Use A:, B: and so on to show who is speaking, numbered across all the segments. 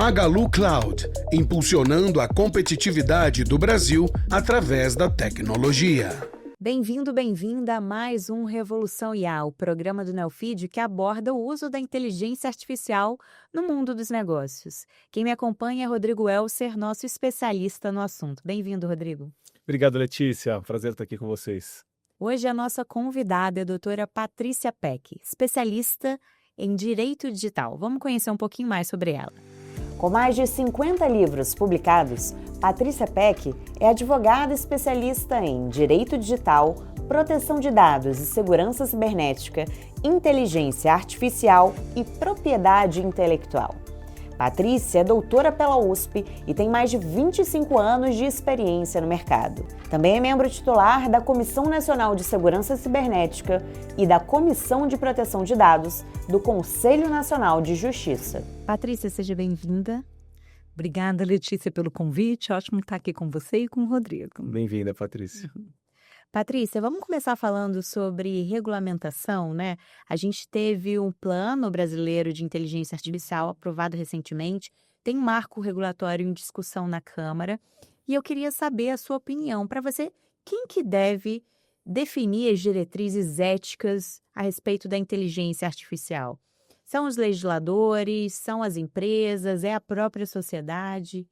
A: Magalu Cloud, impulsionando a competitividade do Brasil através da tecnologia.
B: Bem-vindo, bem-vinda a mais um Revolução IA, o programa do Neofeed que aborda o uso da inteligência artificial no mundo dos negócios. Quem me acompanha é Rodrigo Elser, nosso especialista no assunto. Bem-vindo, Rodrigo.
C: Obrigado, Letícia. Prazer estar aqui com vocês.
B: Hoje a nossa convidada é a doutora Patrícia Peck, especialista em Direito Digital. Vamos conhecer um pouquinho mais sobre ela. Com mais de 50 livros publicados, Patrícia Peck é advogada especialista em Direito Digital, Proteção de Dados e Segurança Cibernética, Inteligência Artificial e Propriedade Intelectual. Patrícia é doutora pela USP e tem mais de 25 anos de experiência no mercado. Também é membro titular da Comissão Nacional de Segurança Cibernética e da Comissão de Proteção de Dados do Conselho Nacional de Justiça. Patrícia, seja bem-vinda.
D: Obrigada, Letícia, pelo convite. Ótimo estar aqui com você e com o Rodrigo.
C: Bem-vinda, Patrícia.
B: Patrícia, vamos começar falando sobre regulamentação, né? A gente teve um plano brasileiro de inteligência artificial aprovado recentemente, tem um marco regulatório em discussão na Câmara, e eu queria saber a sua opinião. Para você, quem que deve definir as diretrizes éticas a respeito da inteligência artificial? São os legisladores, são as empresas, é a própria sociedade?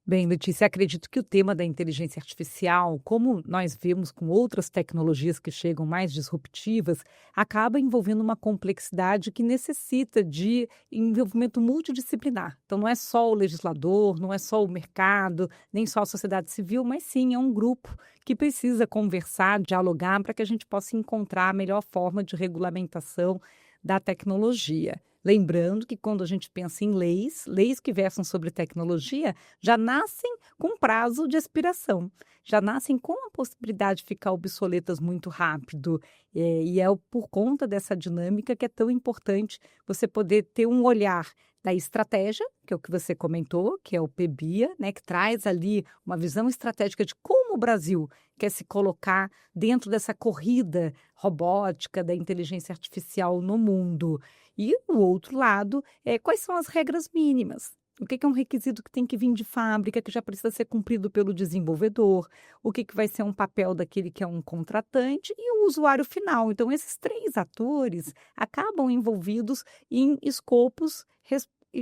D: Bem, Letícia, acredito que o tema da inteligência artificial, como nós vemos com outras tecnologias que chegam mais disruptivas, acaba envolvendo uma complexidade que necessita de envolvimento multidisciplinar. Então, não é só o legislador, não é só o mercado, nem só a sociedade civil, mas sim é um grupo que precisa conversar, dialogar para que a gente possa encontrar a melhor forma de regulamentação da tecnologia. Lembrando que quando a gente pensa em leis que versam sobre tecnologia já nascem com prazo de expiração, já nascem com a possibilidade de ficar obsoletas muito rápido. E é por conta dessa dinâmica que é tão importante você poder ter um olhar da estratégia, que é o que você comentou, que é o PBIA, né, que traz ali uma visão estratégica de como o Brasil quer se colocar dentro dessa corrida robótica da inteligência artificial no mundo. E o outro lado é quais são as regras mínimas. O que é um requisito que tem que vir de fábrica, que já precisa ser cumprido pelo desenvolvedor, o que vai ser um papel daquele que é um contratante e o usuário final. Então, esses três atores acabam envolvidos em escopos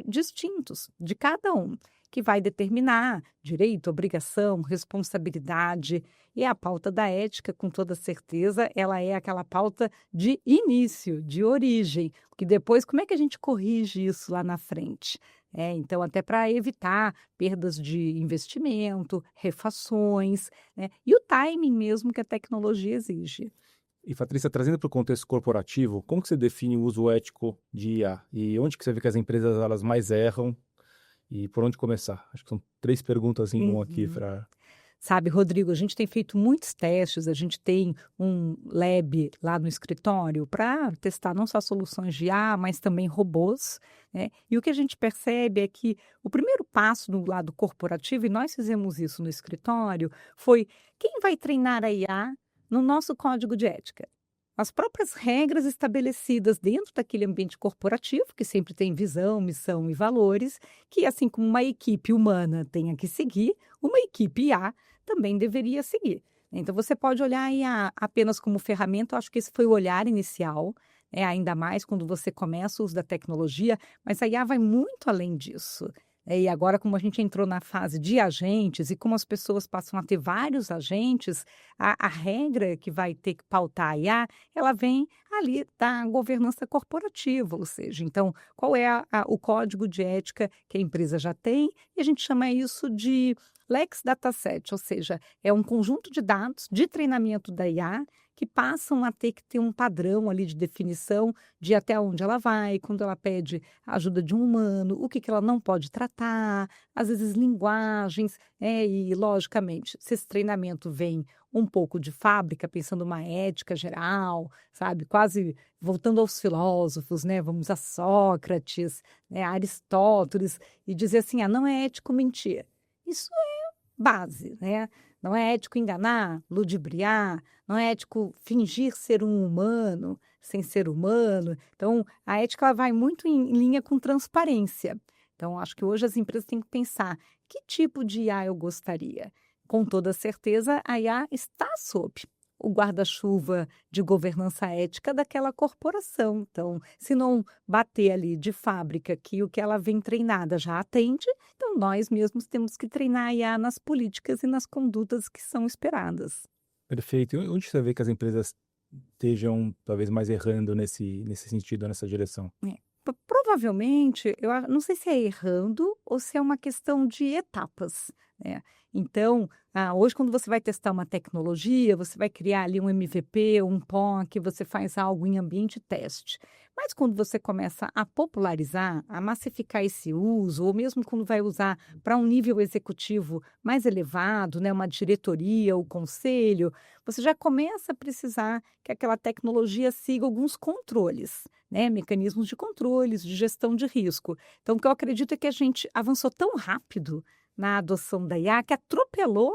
D: distintos de cada um, que vai determinar direito, obrigação, responsabilidade. E a pauta da ética, com toda certeza, ela é aquela pauta de início, de origem, que depois, como é que a gente corrige isso lá na frente? Então, até para evitar perdas de investimento, refações, né? E o timing mesmo que a tecnologia exige.
C: E, Patrícia, trazendo para o contexto corporativo, como que você define o uso ético de IA? E onde que você vê que as empresas elas mais erram? E por onde começar? Acho que são 3 perguntas em uma aqui para...
D: Sabe, Rodrigo, a gente tem feito muitos testes, a gente tem um lab lá no escritório para testar não só soluções de IA, mas também robôs, né? E o que a gente percebe é que o primeiro passo no lado corporativo, e nós fizemos isso no escritório, foi quem vai treinar a IA no nosso código de ética. As próprias regras estabelecidas dentro daquele ambiente corporativo, que sempre tem visão, missão e valores, que assim como uma equipe humana tenha que seguir, uma equipe IA também deveria seguir. Então, você pode olhar a IA apenas como ferramenta, eu acho que esse foi o olhar inicial, ainda mais quando você começa o uso da tecnologia, mas a IA vai muito além disso. E agora, como a gente entrou na fase de agentes e como as pessoas passam a ter vários agentes, a regra que vai ter que pautar a IA, ela vem ali da governança corporativa, ou seja, então, qual é o código de ética que a empresa já tem? E a gente chama isso de Lex Dataset, ou seja, é um conjunto de dados de treinamento da IA que passam a ter que ter um padrão ali de definição de até onde ela vai, quando ela pede a ajuda de um humano, o que ela não pode tratar, às vezes linguagens, e logicamente, se esse treinamento vem um pouco de fábrica, pensando uma ética geral, sabe, quase voltando aos filósofos, né, vamos a Sócrates, né, a Aristóteles, e dizer assim, não é ético mentir. Isso é base, né? Não é ético enganar, ludibriar, não é ético fingir ser um humano sem ser humano. Então, a ética ela vai muito em linha com transparência. Então, acho que hoje as empresas têm que pensar que tipo de IA eu gostaria. Com toda certeza, a IA está sob o guarda-chuva de governança ética daquela corporação. Então, se não bater ali de fábrica que o que ela vem treinada já atende, então nós mesmos temos que treinar a IA nas políticas e nas condutas que são esperadas.
C: Perfeito. E onde você vê que as empresas estejam talvez mais errando nesse sentido, nessa direção?
D: Provavelmente, não sei se é errando ou se é uma questão de etapas, né. Então, hoje quando você vai testar uma tecnologia, você vai criar ali um MVP, um POC, você faz algo em ambiente teste. Mas quando você começa a popularizar, a massificar esse uso, ou mesmo quando vai usar para um nível executivo mais elevado, né, uma diretoria, o conselho, você já começa a precisar que aquela tecnologia siga alguns controles, né, mecanismos de controles, de gestão de risco. Então, o que eu acredito é que a gente avançou tão rápido na adoção da IA que atropelou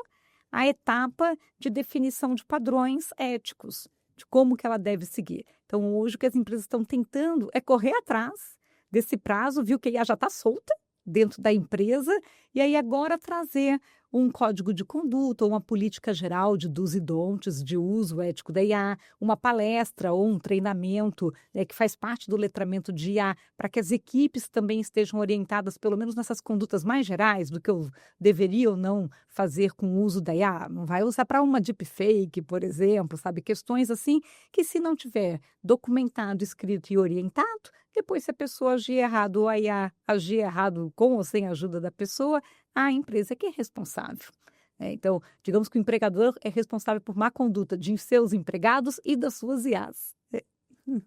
D: a etapa de definição de padrões éticos, de como que ela deve seguir. Então, hoje o que as empresas estão tentando é correr atrás desse prazo, viu que a IA já está solta dentro da empresa, e aí agora trazer um código de conduta, ou uma política geral de do's e don'ts, de uso ético da IA, uma palestra ou um treinamento, né, que faz parte do letramento de IA, para que as equipes também estejam orientadas, pelo menos nessas condutas mais gerais, do que eu deveria ou não fazer com o uso da IA. Não vai usar para uma deepfake, por exemplo, sabe? Questões assim que, se não tiver documentado, escrito e orientado, depois, se a pessoa agir errado ou a IA agir errado com ou sem a ajuda da pessoa, a empresa é que é responsável. Então, digamos que o empregador é responsável por má conduta de seus empregados e das suas IAs.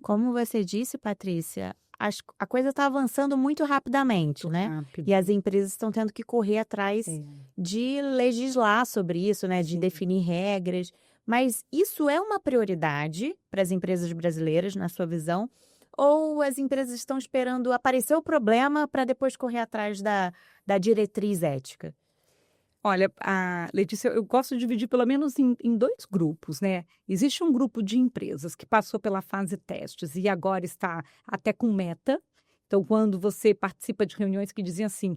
B: Como você disse, Patrícia, a coisa está avançando muito rapidamente,
D: Muito
B: né?
D: rápido.
B: E as empresas estão tendo que correr atrás de legislar sobre isso, né? De definir regras. Mas isso é uma prioridade para as empresas brasileiras, na sua visão? Ou as empresas estão esperando aparecer o problema para depois correr atrás da diretriz ética?
D: Olha, Letícia, eu gosto de dividir pelo menos em dois grupos, né? Existe um grupo de empresas que passou pela fase testes e agora está até com meta. Então, quando você participa de reuniões que dizem assim,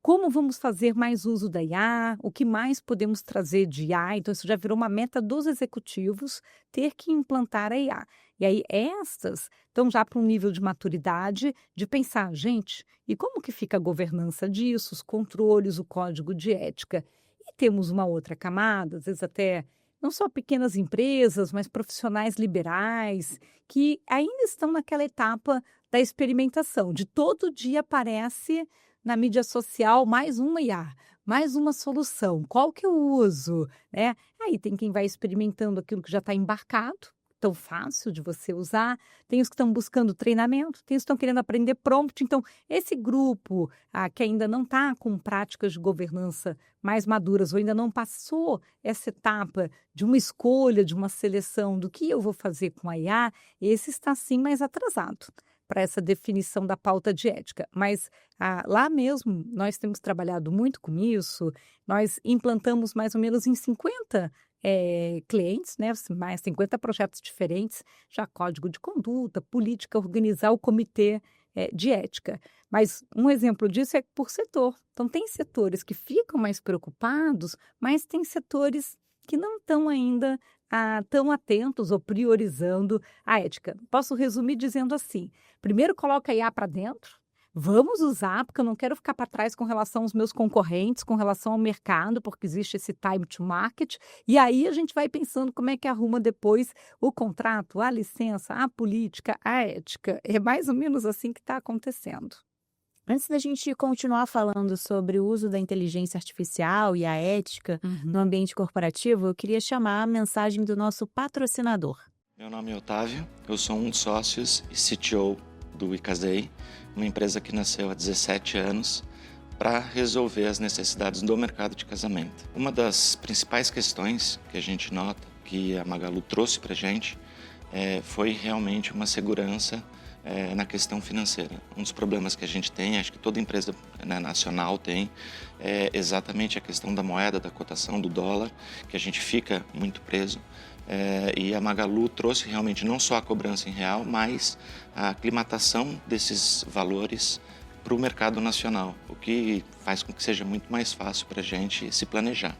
D: como vamos fazer mais uso da IA, o que mais podemos trazer de IA, então isso já virou uma meta dos executivos ter que implantar a IA. E aí estas estão já para um nível de maturidade de pensar, gente, e como que fica a governança disso, os controles, o código de ética? E temos uma outra camada, às vezes até não só pequenas empresas, mas profissionais liberais, que ainda estão naquela etapa da experimentação, de todo dia aparece na mídia social mais uma IA, mais uma solução, qual que eu uso, né? Aí tem quem vai experimentando aquilo que já está embarcado, tão fácil de você usar, tem os que estão buscando treinamento, tem os que estão querendo aprender prompt. Então, esse grupo que ainda não está com práticas de governança mais maduras ou ainda não passou essa etapa de uma escolha, de uma seleção do que eu vou fazer com a IA, esse está sim mais atrasado para essa definição da pauta de ética. Mas lá mesmo nós temos trabalhado muito com isso, nós implantamos mais ou menos em 50 clientes, né, mais 50 projetos diferentes, já código de conduta, política, organizar o comitê de ética. Mas um exemplo disso é por setor. Então, tem setores que ficam mais preocupados, mas tem setores que não estão ainda tão atentos ou priorizando a ética. Posso resumir dizendo assim, primeiro coloca a IA para dentro, vamos usar, porque eu não quero ficar para trás com relação aos meus concorrentes, com relação ao mercado, porque existe esse time to market, e aí a gente vai pensando como é que arruma depois o contrato, a licença, a política, a ética. É mais ou menos assim que está acontecendo.
B: Antes da gente continuar falando sobre o uso da inteligência artificial e a ética no ambiente corporativo, eu queria chamar a mensagem do nosso patrocinador.
E: Meu nome é Otávio, eu sou um dos sócios e CTO do Icasei, uma empresa que nasceu há 17 anos para resolver as necessidades do mercado de casamento. Uma das principais questões que a gente nota, que a Magalu trouxe para a gente, foi realmente uma segurança na questão financeira. Um dos problemas que a gente tem, acho que toda empresa nacional tem, é exatamente a questão da moeda, da cotação do dólar, que a gente fica muito preso. E a Magalu trouxe realmente não só a cobrança em real, mas a aclimatação desses valores para o mercado nacional, o que faz com que seja muito mais fácil para a gente se planejar.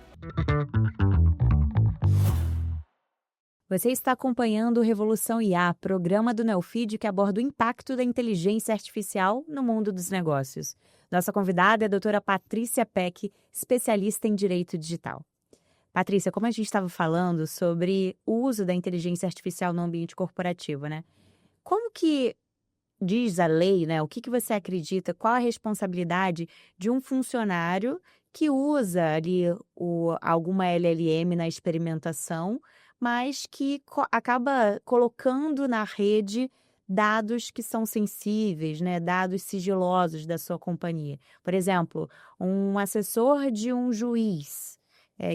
B: Você está acompanhando o Revolução IA, programa do Neofeed que aborda o impacto da inteligência artificial no mundo dos negócios. Nossa convidada é a doutora Patrícia Peck, especialista em Direito Digital. Patrícia, como a gente estava falando sobre o uso da inteligência artificial no ambiente corporativo, né? Como que diz a lei, né? O que você acredita? Qual a responsabilidade de um funcionário que usa ali alguma LLM na experimentação, mas que acaba colocando na rede dados que são sensíveis, né? Dados sigilosos da sua companhia. Por exemplo, um assessor de um juiz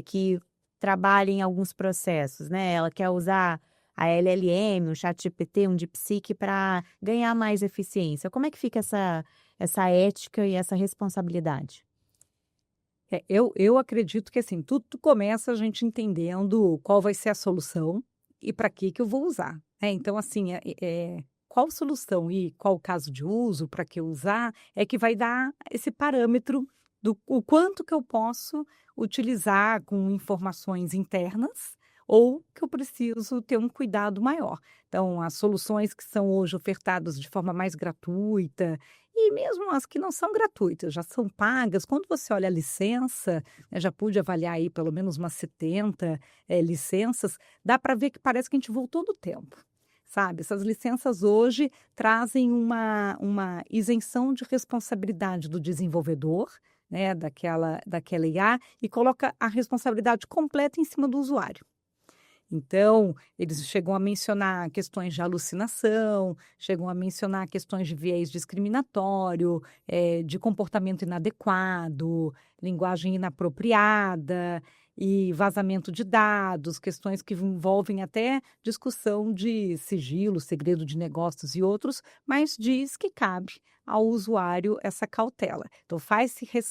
B: que trabalha em alguns processos, né? Ela quer usar a LLM, um ChatGPT, um DeepSeek para ganhar mais eficiência. Como é que fica essa ética e essa responsabilidade?
D: Eu acredito que assim, tudo começa a gente entendendo qual vai ser a solução e para que eu vou usar. Né? Então, assim, qual solução e qual caso de uso, para que usar, é que vai dar esse parâmetro do o quanto que eu posso utilizar com informações internas ou que eu preciso ter um cuidado maior. Então, as soluções que são hoje ofertadas de forma mais gratuita e mesmo as que não são gratuitas, já são pagas. Quando você olha a licença, né, já pude avaliar aí pelo menos umas 70 licenças, dá para ver que parece que a gente voltou no tempo. Sabe, essas licenças hoje trazem uma isenção de responsabilidade do desenvolvedor, né, daquela IA, e coloca a responsabilidade completa em cima do usuário. Então, eles chegam a mencionar questões de alucinação, chegam a mencionar questões de viés discriminatório, de comportamento inadequado, linguagem inapropriada e vazamento de dados, questões que envolvem até discussão de sigilo, segredo de negócios e outros, mas diz que cabe ao usuário essa cautela. Então,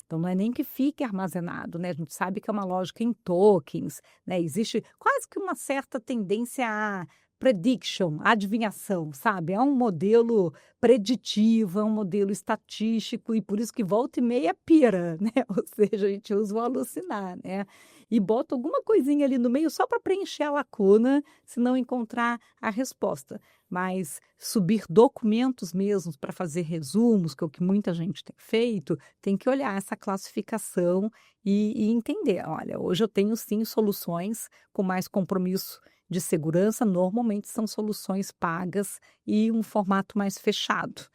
D: então não é nem que fique armazenado, né? A gente sabe que é uma lógica em tokens, né? Existe quase que uma certa tendência a prediction, adivinhação, sabe? É um modelo preditivo, é um modelo estatístico e por isso que volta e meia pira, né? Ou seja, a gente usa o alucinar, né? E bota alguma coisinha ali no meio só para preencher a lacuna, se não encontrar a resposta. Mas subir documentos mesmos para fazer resumos, que é o que muita gente tem feito, tem que olhar essa classificação e entender. Olha, hoje eu tenho sim soluções com mais compromisso de segurança, normalmente são soluções pagas e um formato mais fechado.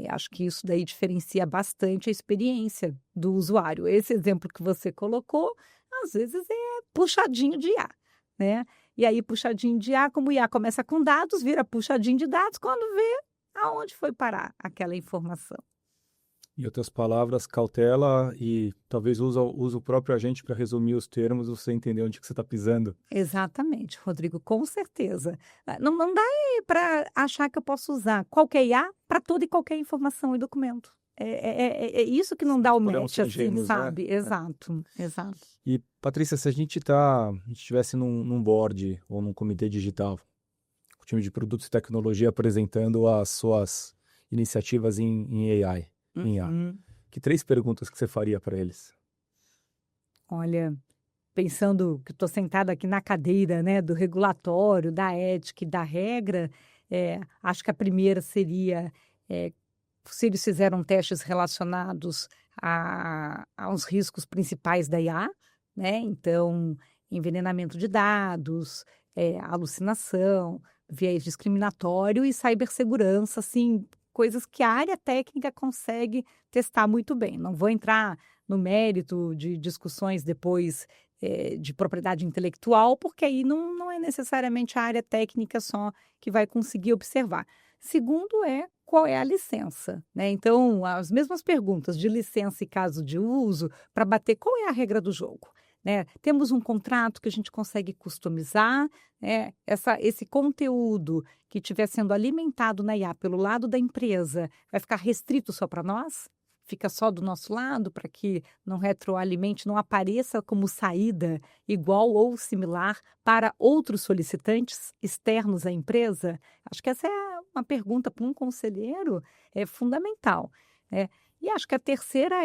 D: Acho que isso daí diferencia bastante a experiência do usuário. Esse exemplo que você colocou, às vezes é puxadinho de IA, né? E aí, puxadinho de IA, como o IA começa com dados, vira puxadinho de dados, quando vê aonde foi parar aquela informação.
C: Em outras palavras, cautela e talvez use o próprio agente para resumir os termos, você entender onde que você está pisando.
D: Exatamente, Rodrigo, com certeza. Não dá para achar que eu posso usar qualquer IA para toda e qualquer informação e documento. É isso que não dá o match, assim, sabe? Né? Exato.
C: E, Patrícia, se a gente estivesse num board ou num comitê digital, o time de produtos e tecnologia apresentando as suas iniciativas em AI, em IA, que 3 perguntas que você faria para eles?
D: Olha, pensando que estou sentada aqui na cadeira, né, do regulatório, da ética e da regra, acho que a primeira seria se eles fizeram testes relacionados aos riscos principais da IA, né? Então, envenenamento de dados, alucinação, viés discriminatório e cibersegurança, assim, coisas que a área técnica consegue testar muito bem. Não vou entrar no mérito de discussões depois de propriedade intelectual, porque aí não é necessariamente a área técnica só que vai conseguir observar. Segundo qual é a licença, né? Então, as mesmas perguntas de licença e caso de uso para bater qual é a regra do jogo, né? Temos um contrato que a gente consegue customizar, né? Esse conteúdo que estiver sendo alimentado na IA pelo lado da empresa vai ficar restrito só para nós? Fica só do nosso lado para que não retroalimente, não apareça como saída igual ou similar para outros solicitantes externos à empresa? Acho que essa é uma pergunta para um conselheiro fundamental. E acho que a terceira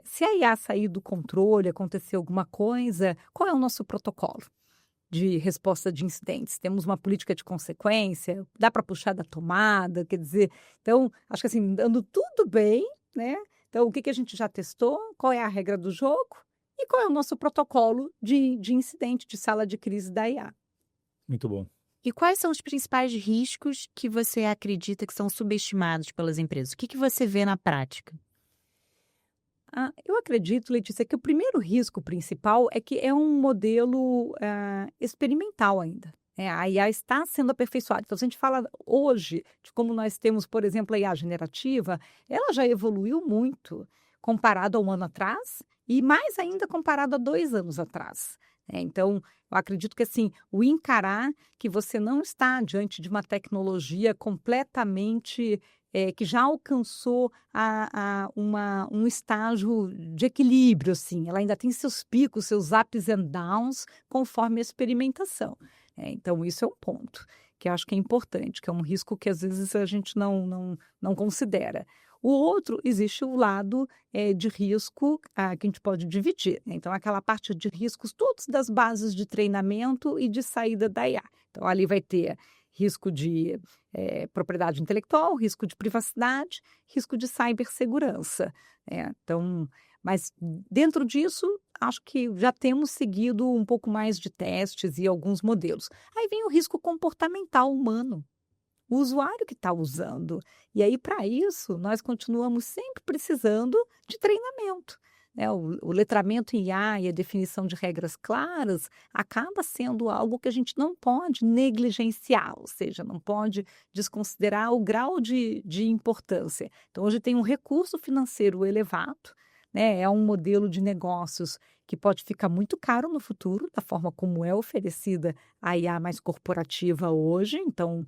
D: se a IA sair do controle, acontecer alguma coisa, qual é o nosso protocolo de resposta de incidentes? Temos uma política de consequência? Dá para puxar da tomada? Quer dizer, então, acho que assim, dando tudo bem, né? Então, o que a gente já testou? Qual é a regra do jogo? E qual é o nosso protocolo de incidente, de sala de crise da IA?
C: Muito bom.
B: E quais são os principais riscos que você acredita que são subestimados pelas empresas? O que você vê na prática?
D: Eu acredito, Letícia, que o primeiro risco principal é que é um modelo experimental ainda. A IA está sendo aperfeiçoada. Então, se a gente fala hoje de como nós temos, por exemplo, a IA generativa, ela já evoluiu muito comparado a um ano atrás e mais ainda comparado a 2 anos atrás. Então, eu acredito que assim, o encarar que você não está diante de uma tecnologia completamente que já alcançou um estágio de equilíbrio, assim. Ela ainda tem seus picos, seus ups and downs, conforme a experimentação. Então, isso é um ponto que eu acho que é importante, que é um risco que às vezes a gente não considera. O outro, existe o lado de risco que a gente pode dividir. Então, aquela parte de riscos, todos das bases de treinamento e de saída da IA. Então, ali vai ter risco de propriedade intelectual, risco de privacidade, risco de cibersegurança. Então, mas dentro disso, acho que já temos seguido um pouco mais de testes e alguns modelos. Aí vem o risco comportamental humano, o usuário que está usando. E aí, para isso, nós continuamos sempre precisando de treinamento. O letramento em IA e a definição de regras claras acaba sendo algo que a gente não pode negligenciar, ou seja, não pode desconsiderar o grau de importância. Então, hoje tem um recurso financeiro elevado, é um modelo de negócios que pode ficar muito caro no futuro, da forma como é oferecida a IA mais corporativa hoje. Então,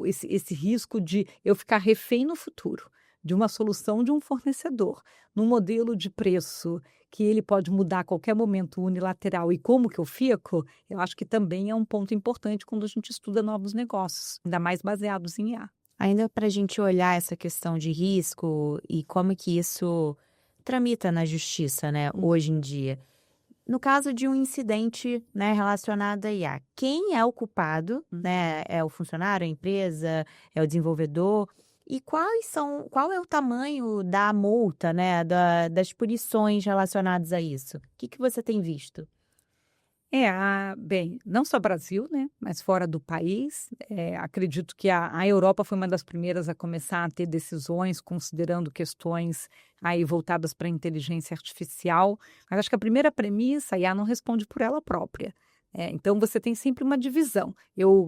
D: esse risco de eu ficar refém no futuro de uma solução de um fornecedor, num modelo de preço que ele pode mudar a qualquer momento unilateral e como que eu fico, eu acho que também é um ponto importante quando a gente estuda novos negócios, ainda mais baseados em IA.
B: Ainda para a gente olhar essa questão de risco e como que isso tramita na justiça, hoje em dia. No caso de um incidente, relacionado a IA, quem é o culpado, É o funcionário, a empresa, é o desenvolvedor? E qual é o tamanho da multa, das punições relacionadas a isso? O que você tem visto?
D: Bem, não só Brasil, mas fora do país. Acredito que a Europa foi uma das primeiras a começar a ter decisões considerando questões aí voltadas para a inteligência artificial. Mas acho que a primeira premissa, a IA não responde por ela própria. Então, você tem sempre uma divisão.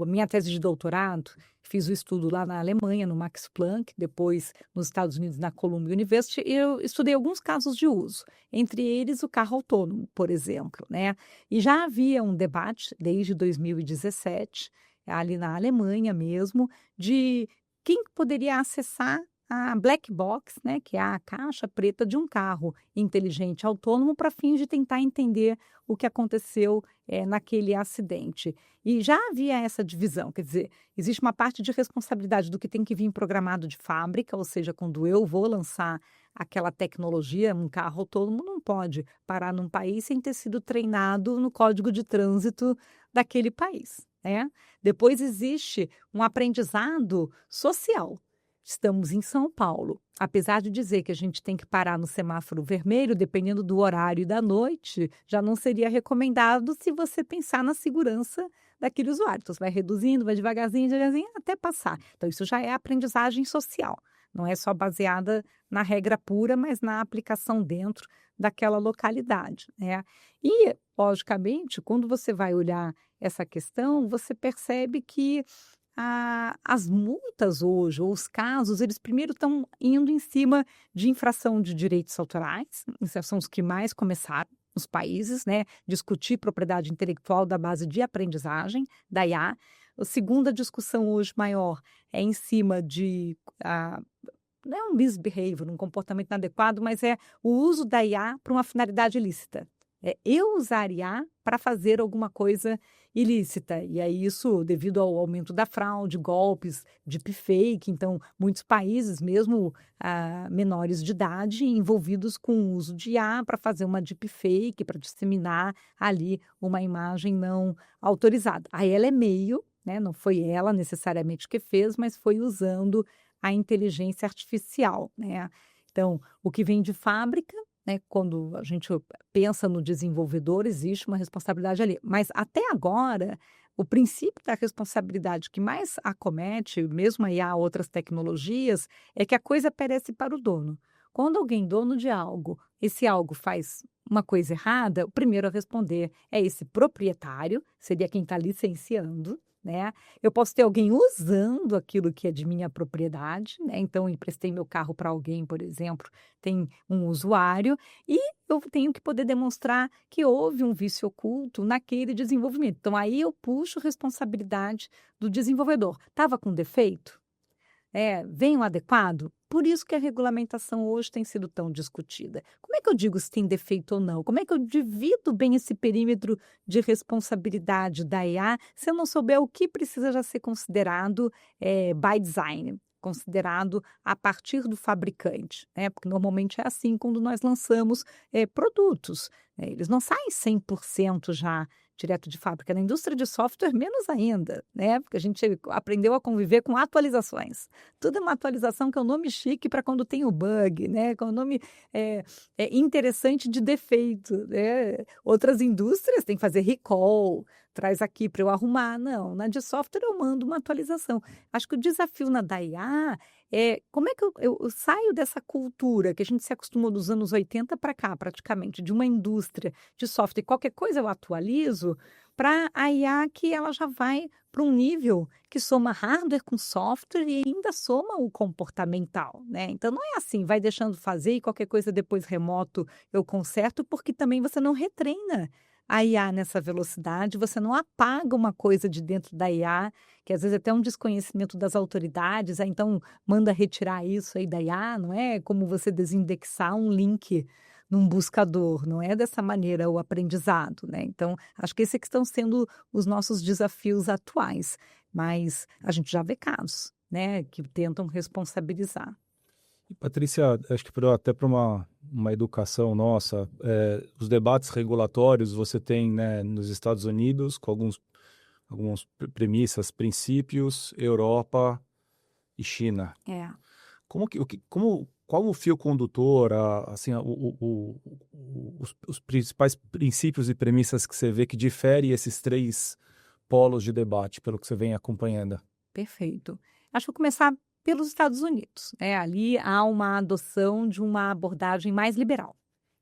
D: Minha tese de doutorado, fiz o estudo lá na Alemanha, no Max Planck, depois nos Estados Unidos, na Columbia University, e eu estudei alguns casos de uso, entre eles o carro autônomo, por exemplo. E já havia um debate, desde 2017, ali na Alemanha mesmo, de quem poderia acessar a black box, que é a caixa preta de um carro inteligente autônomo, para fins de tentar entender o que aconteceu naquele acidente. E já havia essa divisão, quer dizer, existe uma parte de responsabilidade do que tem que vir programado de fábrica, ou seja, quando eu vou lançar aquela tecnologia, um carro autônomo não pode parar num país sem ter sido treinado no código de trânsito daquele país. Depois existe um aprendizado social. Estamos em São Paulo. Apesar de dizer que a gente tem que parar no semáforo vermelho, dependendo do horário e da noite, já não seria recomendado se você pensar na segurança daquele usuário. Então, você vai reduzindo, vai devagarzinho, até passar. Então, isso já é aprendizagem social. Não é só baseada na regra pura, mas na aplicação dentro daquela localidade. E, logicamente, quando você vai olhar essa questão, você percebe que as multas hoje, ou os casos, eles primeiro estão indo em cima de infração de direitos autorais, esses são os que mais começaram nos países, discutir propriedade intelectual da base de aprendizagem da IA. A segunda discussão hoje maior é em cima de, não é um misbehavior, um comportamento inadequado, mas é o uso da IA para uma finalidade ilícita. Eu usar IA para fazer alguma coisa ilícita. E aí isso devido ao aumento da fraude, golpes, deepfake. Então, muitos países, mesmo menores de idade, envolvidos com o uso de IA para fazer uma deepfake, para disseminar ali uma imagem não autorizada. Aí ela é meio, né? Não foi ela necessariamente que fez, mas foi usando a inteligência artificial, né? Então, o que vem de fábrica, né, quando a gente pensa no desenvolvedor, existe uma responsabilidade ali. Mas até agora, o princípio da responsabilidade que mais acomete, mesmo aí há outras tecnologias, é que a coisa perece para o dono. Quando alguém dono de algo, esse algo faz uma coisa errada, o primeiro a responder é esse proprietário, seria quem está licenciando, né? Eu posso ter alguém usando aquilo que é de minha propriedade, né? Então, emprestei meu carro para alguém, por exemplo, tem um usuário, e eu tenho que poder demonstrar que houve um vício oculto naquele desenvolvimento. Então, aí eu puxo responsabilidade do desenvolvedor. Estava com defeito? Vem o adequado? Por isso que a regulamentação hoje tem sido tão discutida. Como é que eu digo se tem defeito ou não? Como é que eu divido bem esse perímetro de responsabilidade da IA se eu não souber o que precisa já ser considerado by design, considerado a partir do fabricante, né? Porque normalmente é assim quando nós lançamos produtos, né? Eles não saem 100% já direto de fábrica. Na indústria de software, menos ainda, né? Porque a gente aprendeu a conviver com atualizações. Tudo é uma atualização que é um nome chique para quando tem o bug, né? Que é um nome interessante de defeito, né? Outras indústrias têm que fazer recall, traz aqui para eu arrumar. Não, na de software eu mando uma atualização. Acho que o desafio na da IA é como é que eu saio dessa cultura que a gente se acostumou dos anos 80 para cá, praticamente, de uma indústria de software, qualquer coisa eu atualizo, para a IA que ela já vai para um nível que soma hardware com software e ainda soma o comportamental, né? Então não é assim, vai deixando fazer e qualquer coisa depois remoto eu conserto, porque também você não retreina a IA nessa velocidade, você não apaga uma coisa de dentro da IA, que às vezes é até um desconhecimento das autoridades, então manda retirar isso aí da IA, não é como você desindexar um link num buscador, não é dessa maneira o aprendizado, né? Então, acho que esses que estão sendo os nossos desafios atuais, mas a gente já vê casos, né, que tentam responsabilizar.
C: Patrícia, acho que até para uma educação nossa, os debates regulatórios você tem, né, nos Estados Unidos com algumas premissas, princípios, Europa e China. Qual o fio condutor, assim, os principais princípios e premissas que você vê que difere esses três polos de debate, pelo que você vem acompanhando?
D: Perfeito. Acho que vou começar pelos Estados Unidos, né? Ali há uma adoção de uma abordagem mais liberal.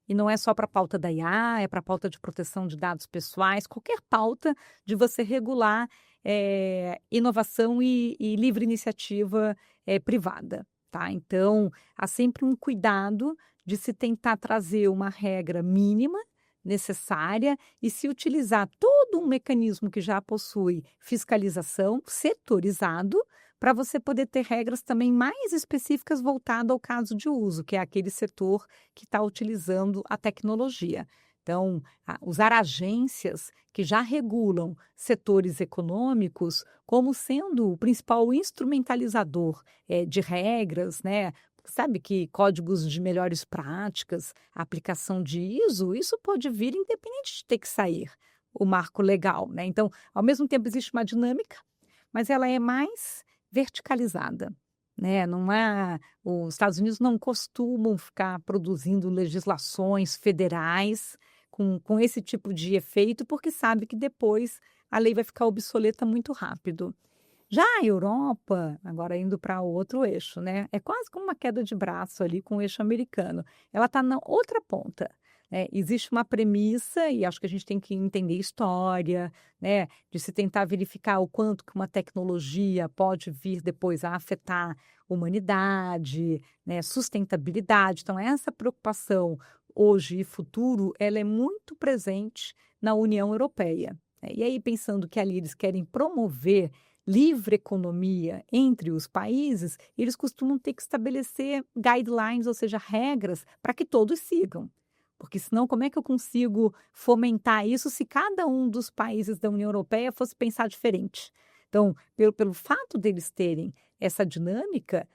D: E não é só para a pauta da IA, é para a pauta de proteção de dados pessoais, qualquer pauta de você regular inovação e livre iniciativa privada, tá? Então, há sempre um cuidado de se tentar trazer uma regra mínima necessária e se utilizar todo um mecanismo que já possui fiscalização setorizado para você poder ter regras também mais específicas voltadas ao caso de uso, que é aquele setor que está utilizando a tecnologia. Então, usar agências que já regulam setores econômicos como sendo o principal instrumentalizador de regras, né? Sabe que códigos de melhores práticas, a aplicação de ISO, isso pode vir independente de ter que sair o marco legal, né? Então, ao mesmo tempo existe uma dinâmica, mas ela é mais verticalizada, né? Não é, os Estados Unidos não costumam ficar produzindo legislações federais com esse tipo de efeito, porque sabe que depois a lei vai ficar obsoleta muito rápido. Já a Europa, agora indo para outro eixo, né? É quase como uma queda de braço ali com o eixo americano. Ela está na outra ponta. Existe uma premissa, e acho que a gente tem que entender história, né, de se tentar verificar o quanto que uma tecnologia pode vir depois a afetar a humanidade, né, sustentabilidade. Então, essa preocupação hoje e futuro, ela é muito presente na União Europeia. E aí, pensando que ali eles querem promover livre economia entre os países, eles costumam ter que estabelecer guidelines, ou seja, regras para que todos sigam. Porque senão como é que eu consigo fomentar isso se cada um dos países da União Europeia fosse pensar diferente? Então, pelo fato deles terem essa dinâmica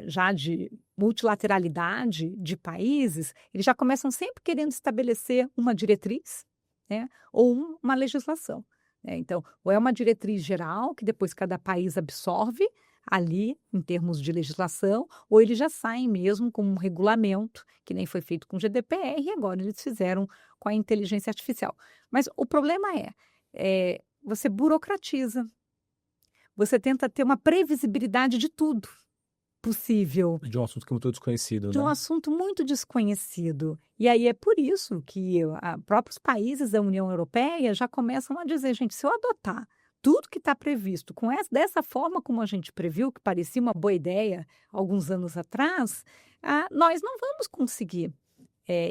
D: já de multilateralidade de países, eles já começam sempre querendo estabelecer uma diretriz, né, ou uma legislação. Então, ou é uma diretriz geral que depois cada país absorve ali em termos de legislação, ou eles já saem mesmo com um regulamento, que nem foi feito com o GDPR, e agora eles fizeram com a inteligência artificial. Mas o problema você burocratiza, você tenta ter uma previsibilidade de tudo possível.
C: De um assunto que é muito desconhecido,
D: De um
C: né?
D: assunto muito desconhecido. E aí é por isso que próprios países da União Europeia já começam a dizer, gente, se eu adotar tudo que está previsto dessa forma como a gente previu, que parecia uma boa ideia alguns anos atrás, nós não vamos conseguir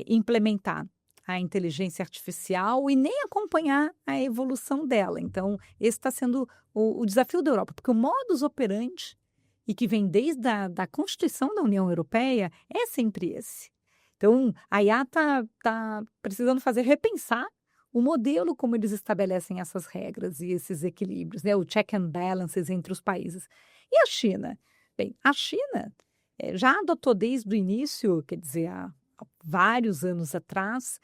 D: implementar a inteligência artificial e nem acompanhar a evolução dela. Então, esse está sendo o desafio da Europa, porque o modus operandi, e que vem desde da Constituição da União Europeia, é sempre esse. Então, a IA está precisando repensar o modelo como eles estabelecem essas regras e esses equilíbrios, né? O check and balances entre os países. E a China? Bem, a China já adotou desde o início, quer dizer, há vários anos atrás,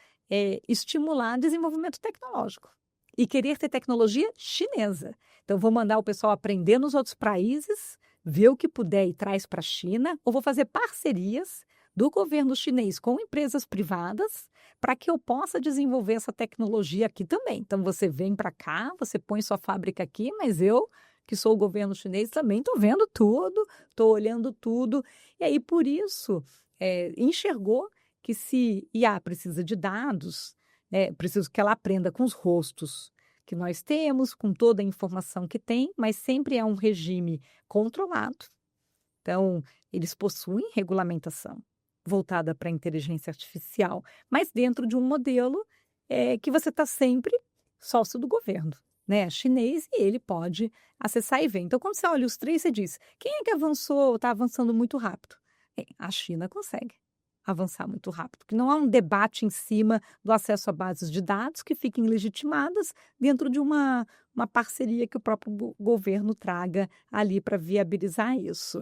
D: estimular desenvolvimento tecnológico e querer ter tecnologia chinesa. Então, vou mandar o pessoal aprender nos outros países, ver o que puder e traz para a China, ou vou fazer parcerias do governo chinês com empresas privadas para que eu possa desenvolver essa tecnologia aqui também. Então, você vem para cá, você põe sua fábrica aqui, mas eu, que sou o governo chinês, também estou vendo tudo, estou olhando tudo. E aí, por isso, enxergou que se IA precisa de dados, preciso que ela aprenda com os rostos que nós temos, com toda a informação que tem, mas sempre é um regime controlado. Então, eles possuem regulamentação voltada para a inteligência artificial, mas dentro de um modelo que você está sempre sócio do governo, né? Chinês, e ele pode acessar e ver. Então, quando você olha os três, você diz, quem é que avançou, está avançando muito rápido? A China consegue avançar muito rápido, porque não há um debate em cima do acesso a bases de dados que fiquem legitimadas dentro de uma parceria que o próprio governo traga ali para viabilizar isso.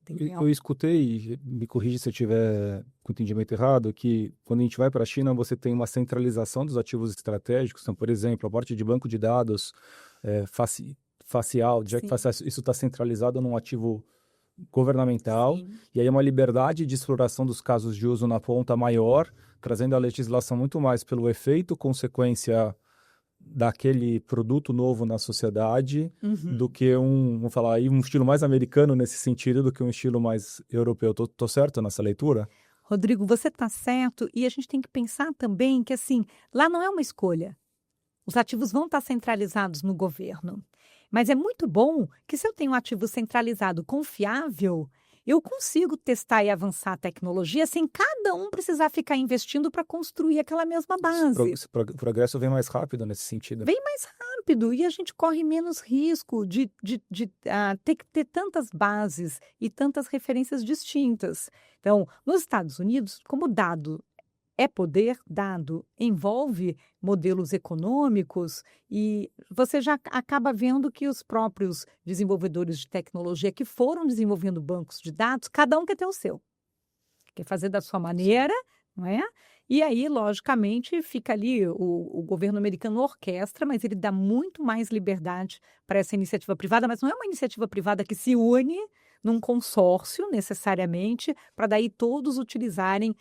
C: Eu escutei, me corrija se eu tiver com o entendimento errado, que quando a gente vai para a China, você tem uma centralização dos ativos estratégicos. Então, por exemplo, a parte de banco de dados facial, isso está centralizado num ativo governamental. Sim. E aí uma liberdade de exploração dos casos de uso na ponta maior, trazendo a legislação muito mais pelo efeito consequência daquele produto novo na sociedade, do que vamos falar aí, um estilo mais americano nesse sentido do que um estilo mais europeu. Tô certo nessa leitura?
D: Rodrigo, você está certo, e a gente tem que pensar também que, assim, lá não é uma escolha. Os ativos vão estar centralizados no governo. Mas é muito bom que, se eu tenho um ativo centralizado confiável, eu consigo testar e avançar a tecnologia sem cada um precisar ficar investindo para construir aquela mesma base.
C: O progresso vem mais rápido nesse sentido.
D: Vem mais rápido e a gente corre menos risco de ter que ter tantas bases e tantas referências distintas. Então, nos Estados Unidos, como dado é poder, dado envolve modelos econômicos, e você já acaba vendo que os próprios desenvolvedores de tecnologia que foram desenvolvendo bancos de dados, cada um quer ter o seu. Quer fazer da sua maneira, não é? E aí, logicamente, fica ali o governo americano orquestra, mas ele dá muito mais liberdade para essa iniciativa privada, mas não é uma iniciativa privada que se une num consórcio, necessariamente, para daí todos utilizarem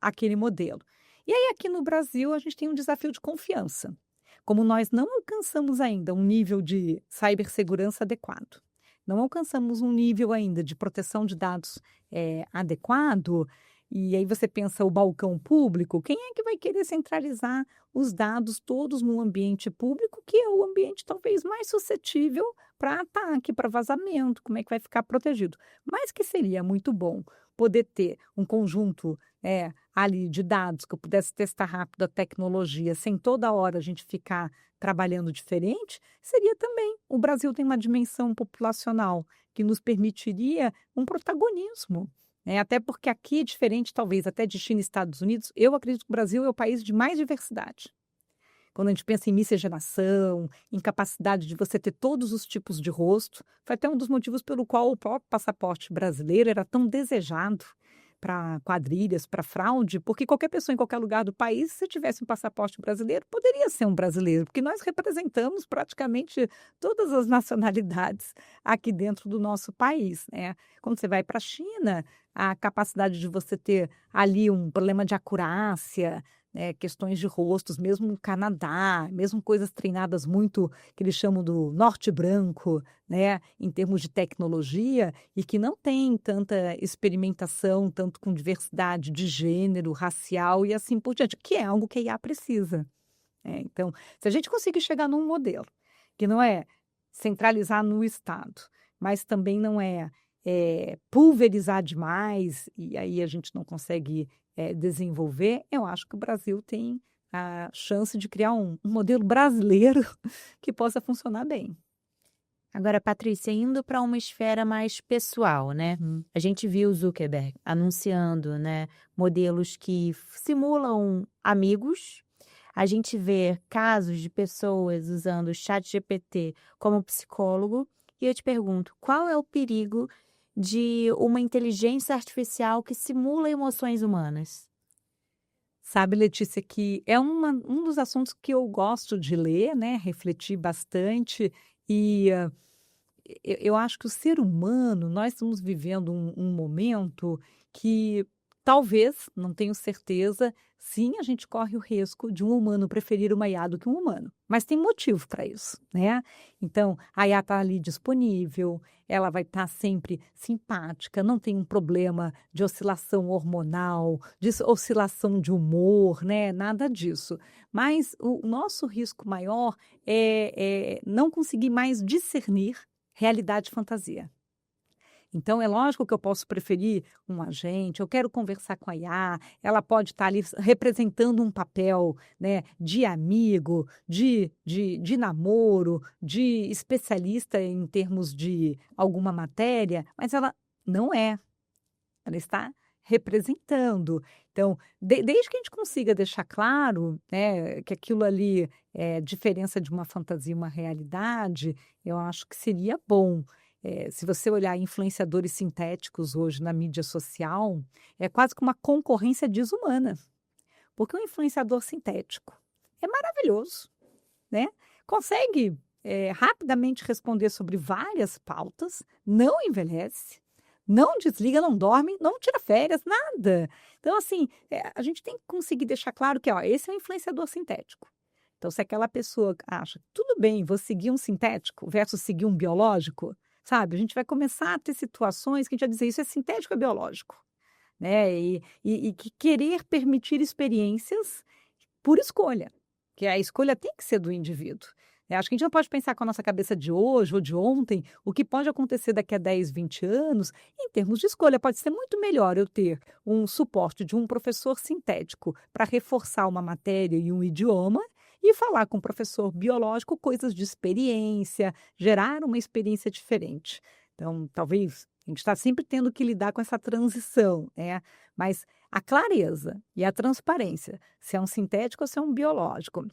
D: aquele modelo. E aí, aqui no Brasil, a gente tem um desafio de confiança. Como nós não alcançamos ainda um nível de cibersegurança adequado, não alcançamos um nível ainda de proteção de dados adequado, e aí você pensa o balcão público, quem é que vai querer centralizar os dados todos no ambiente público, que é o ambiente talvez mais suscetível para ataque, para vazamento, como é que vai ficar protegido? Mas que seria muito bom poder ter um conjunto ali de dados que eu pudesse testar rápido a tecnologia, sem toda hora a gente ficar trabalhando diferente, seria também. O Brasil tem uma dimensão populacional que nos permitiria um protagonismo né? Até porque aqui, diferente talvez até de China e Estados Unidos, eu acredito que o Brasil é o país de mais diversidade. Quando a gente pensa em miscigenação, em capacidade de você ter todos os tipos de rosto, foi até um dos motivos pelo qual o próprio passaporte brasileiro era tão desejado para quadrilhas, para fraude, porque qualquer pessoa em qualquer lugar do país, se tivesse um passaporte brasileiro, poderia ser um brasileiro, porque nós representamos praticamente todas as nacionalidades aqui dentro do nosso país, né? Quando você vai para a China, a capacidade de você ter ali um problema de acurácia, né, questões de rostos, mesmo no Canadá, mesmo coisas treinadas muito, que eles chamam do norte branco, né, em termos de tecnologia, e que não tem tanta experimentação, tanto com diversidade de gênero, racial e assim por diante, que é algo que a IA precisa. Então, se a gente conseguir chegar num modelo que não é centralizar no Estado, mas também não é pulverizar demais, e aí a gente não consegue desenvolver, eu acho que o Brasil tem a chance de criar um modelo brasileiro que possa funcionar bem.
B: Agora, Patrícia, indo para uma esfera mais pessoal, né? A gente viu o Zuckerberg anunciando, né, modelos que simulam amigos. A gente vê casos de pessoas usando o ChatGPT como psicólogo. E eu te pergunto, qual é o perigo de uma inteligência artificial que simula emoções humanas?
D: Sabe, Letícia, que é um dos assuntos que eu gosto de ler, né, refletir bastante, e eu acho que o ser humano, nós estamos vivendo um momento que talvez, não tenho certeza, sim, a gente corre o risco de um humano preferir uma IA do que um humano, mas tem motivo para isso, né? Então, a IA está ali disponível, ela vai estar sempre simpática, não tem um problema de oscilação hormonal, de oscilação de humor, né? Nada disso. Mas o nosso risco maior é não conseguir mais discernir realidade e fantasia. Então, é lógico que eu posso preferir um agente, eu quero conversar com a IA, ela pode estar ali representando um papel, né, de amigo, de namoro, de especialista em termos de alguma matéria, mas ela não é. Ela está representando. Então, desde que a gente consiga deixar claro, né, que aquilo ali é diferença de uma fantasia e uma realidade, eu acho que seria bom. Se você olhar influenciadores sintéticos hoje na mídia social, é quase que uma concorrência desumana. Porque um influenciador sintético é maravilhoso, né? Consegue rapidamente responder sobre várias pautas, não envelhece, não desliga, não dorme, não tira férias, nada. Então, assim, a gente tem que conseguir deixar claro que, ó, esse é um influenciador sintético. Então, se aquela pessoa acha, tudo bem, vou seguir um sintético versus seguir um biológico, sabe? A gente vai começar a ter situações que a gente vai dizer isso é sintético ou biológico, né? E que querer permitir experiências por escolha, que a escolha tem que ser do indivíduo. Acho que a gente não pode pensar com a nossa cabeça de hoje ou de ontem o que pode acontecer daqui a 10, 20 anos em termos de escolha. Pode ser muito melhor eu ter um suporte de um professor sintético para reforçar uma matéria e um idioma e falar com o professor biológico coisas de experiência, gerar uma experiência diferente. Então, talvez a gente está sempre tendo que lidar com essa transição, né? Mas a clareza e a transparência, se é um sintético ou se é um biológico,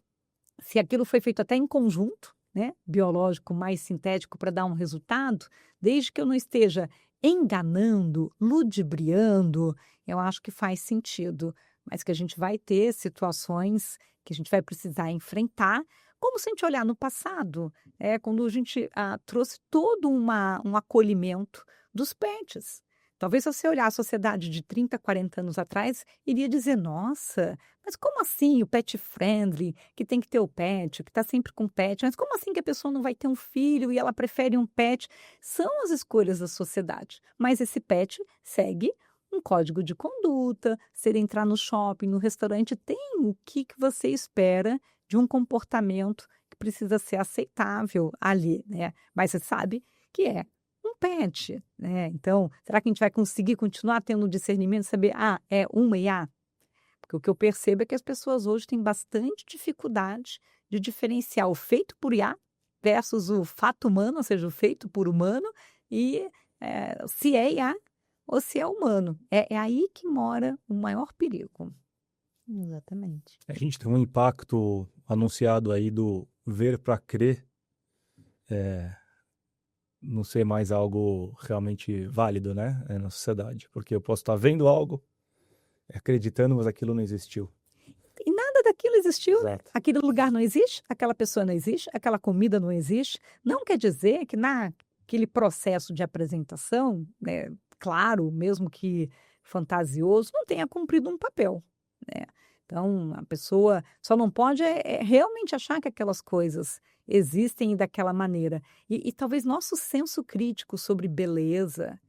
D: se aquilo foi feito até em conjunto, né, biológico mais sintético para dar um resultado, desde que eu não esteja enganando, ludibriando, eu acho que faz sentido. Mas que a gente vai ter situações que a gente vai precisar enfrentar, como se a gente olhar no passado, quando a gente trouxe todo um acolhimento dos pets. Talvez se você olhar a sociedade de 30, 40 anos atrás, iria dizer, nossa, mas como assim o pet friendly, que tem que ter o pet, que está sempre com o pet, mas como assim que a pessoa não vai ter um filho e ela prefere um pet? São as escolhas da sociedade, mas esse pet segue um código de conduta, se ele entrar no shopping, no restaurante, tem o que você espera de um comportamento que precisa ser aceitável ali, né? Mas você sabe que é um pet, né? Então, será que a gente vai conseguir continuar tendo um discernimento, saber, é uma IA? Porque o que eu percebo é que as pessoas hoje têm bastante dificuldade de diferenciar o feito por IA versus o fato humano, ou seja, o feito por humano, e se é IA ou se é humano. É aí que mora o maior perigo.
B: Exatamente.
C: A gente tem um impacto anunciado aí do ver para crer, não ser mais algo realmente válido, né, na sociedade. Porque eu posso estar vendo algo, acreditando, mas aquilo não existiu.
D: E nada daquilo existiu.
C: Exato.
D: Aquele lugar não existe, aquela pessoa não existe, aquela comida não existe. Não quer dizer que naquele processo de apresentação, né, claro, mesmo que fantasioso, não tenha cumprido um papel, né? Então, a pessoa só não pode realmente achar que aquelas coisas existem daquela maneira. E talvez nosso senso crítico sobre beleza,